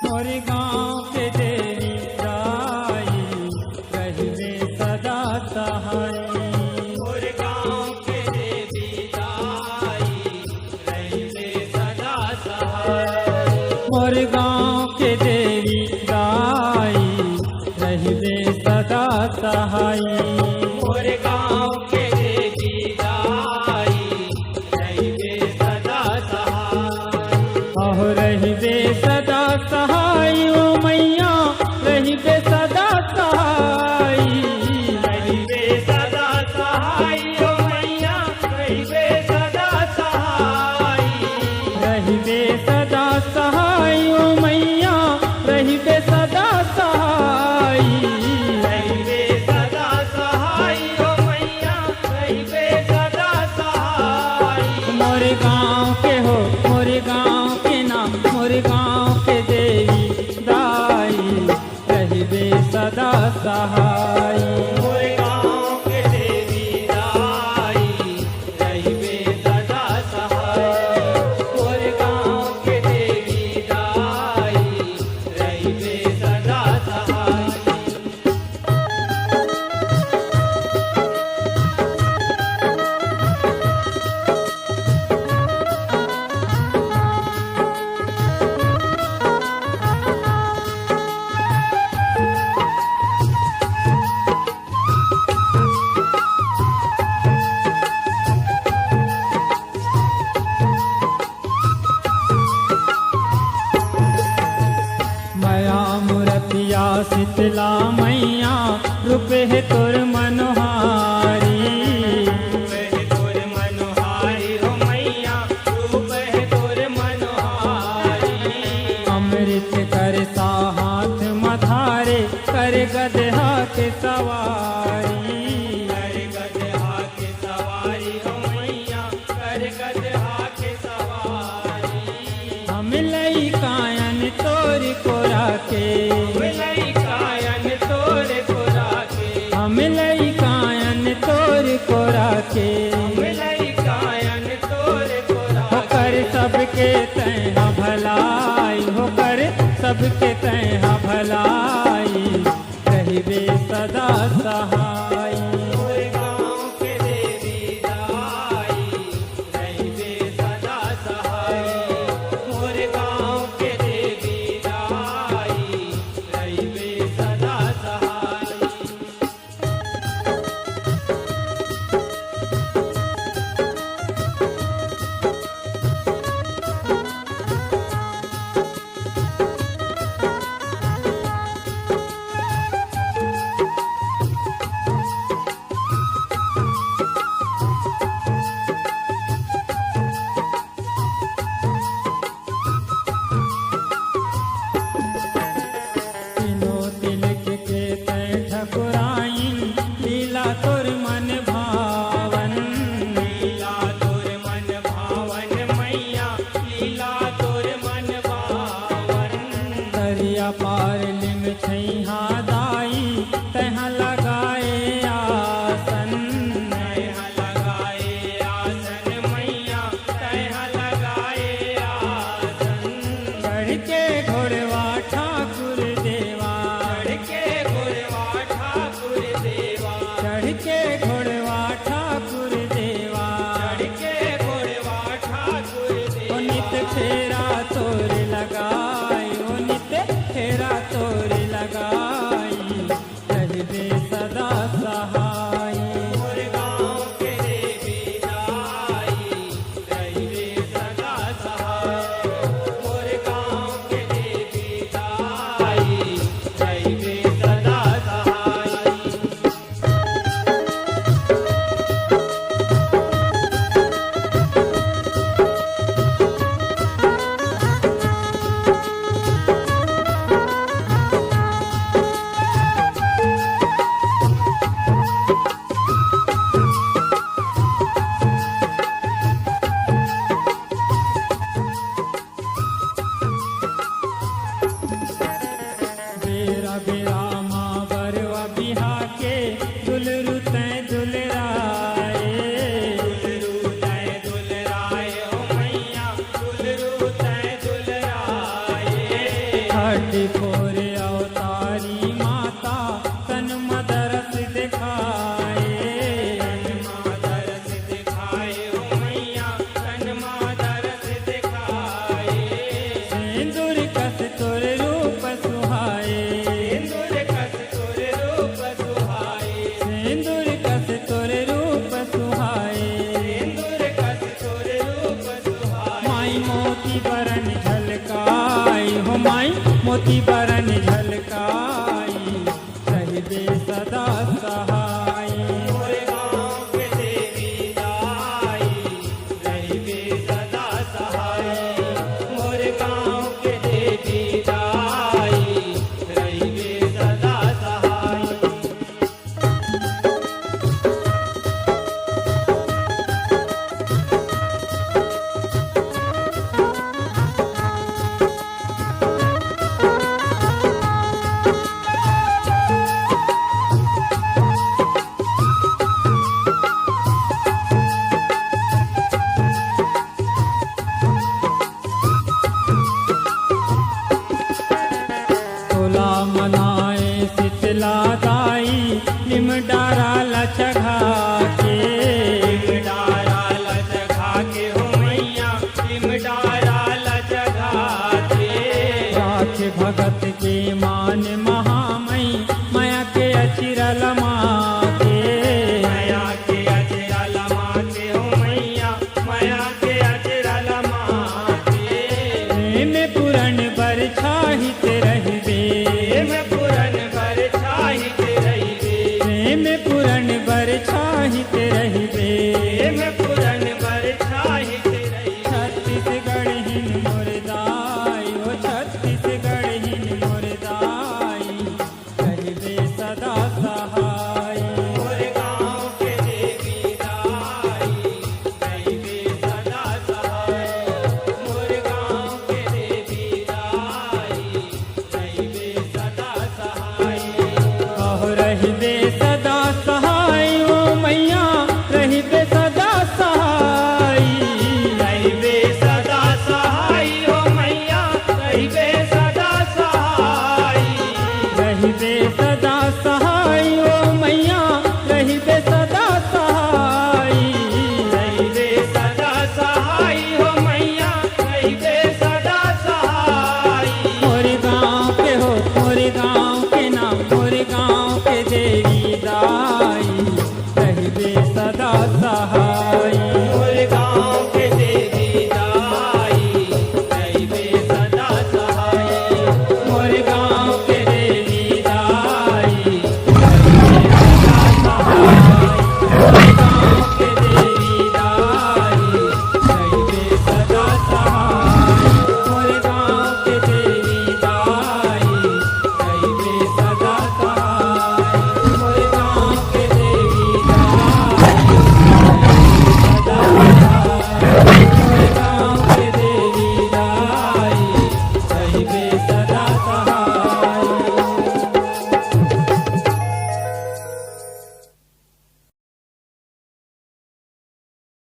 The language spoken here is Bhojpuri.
मोर गाँव के देवी दाई रहिबे सदा सहाई। मोर गाँव के देवी दाई रहिबे सदा सहाय। मोर गाँव के देवी दाई रहिबे सदा सहाई। मोर गाँव के देवी दाई रहिबे सदा सहाय। अहो रहिबे सदा सहाई ओ मैया रहिबे सदा सहाई। रहिबे सदा सहाय ओ मैया रहिबे सदा सहाय। रहिबे सदा सहाई ओ मैया रहिबे सदा सहाई। रहिबे सदा सहाय ओ मैया रहिबे सदा सहाय। मोर गाँव के हो मोर गाँव के नाम मोर गाँव के देवी दाई रहिबे सदा सहाई। मोर गाँव के देवी दाई रहिबे सदा सहाय। मोर गाँव के देवी दाई रहिबे सदा सहाय। मया मूर्तिया शीतला मैया रूप है तोर मनोहारी। रूप है तोर मनोहारी हो मैया रूप है तोर मनोहारी। अमृत कर सा हाथ मधारे कर गदहा के सवारी। कर गदहा के सवारी हो मैया कर गदहा के सवारी। हम लई कायन तोर कोरा के मिलई कायन तोर कोरा के। हम लई कायन तोर कोरा के मिलई कायन तोर कोरा के। होकर सबके तैहा भलाई होकर सबके तैहा भलाई रहिबे सदा सहाई। मोर गाँव के देवी दाई रहिबे सदा सहाय। मोर गाँव के देवी दाई रहिबे सदा सहाय। बड़ी फोरे अवतारी माता तन मदरस दिखाए मादरस दिखाए हो मैया तन मादरस दिखाए सिंदूर कस तोर रूप सुहाए सिंदूर कस तोर रूप सुहाए सिंदूर कस तोर रूप सुहाए सिंदूर कस तोर रूप सुहाए माई मोती बरन झलकाई हो माई मोती बरन झलकाई रहिबे सदा सहाय मोरे गाँव के देवी दाई रहिबे सदा सहाय मोरे गाँव के देवी दाई रहिबे सदा सहाय तोला मनाए शीतला दाई निम डारा लचघा के डारा लचघा के हो मैया डारा लचघा के राख भगत के मान महामई माया के अचिरल माँ के माया के अजरा लमा के हो मैया माया के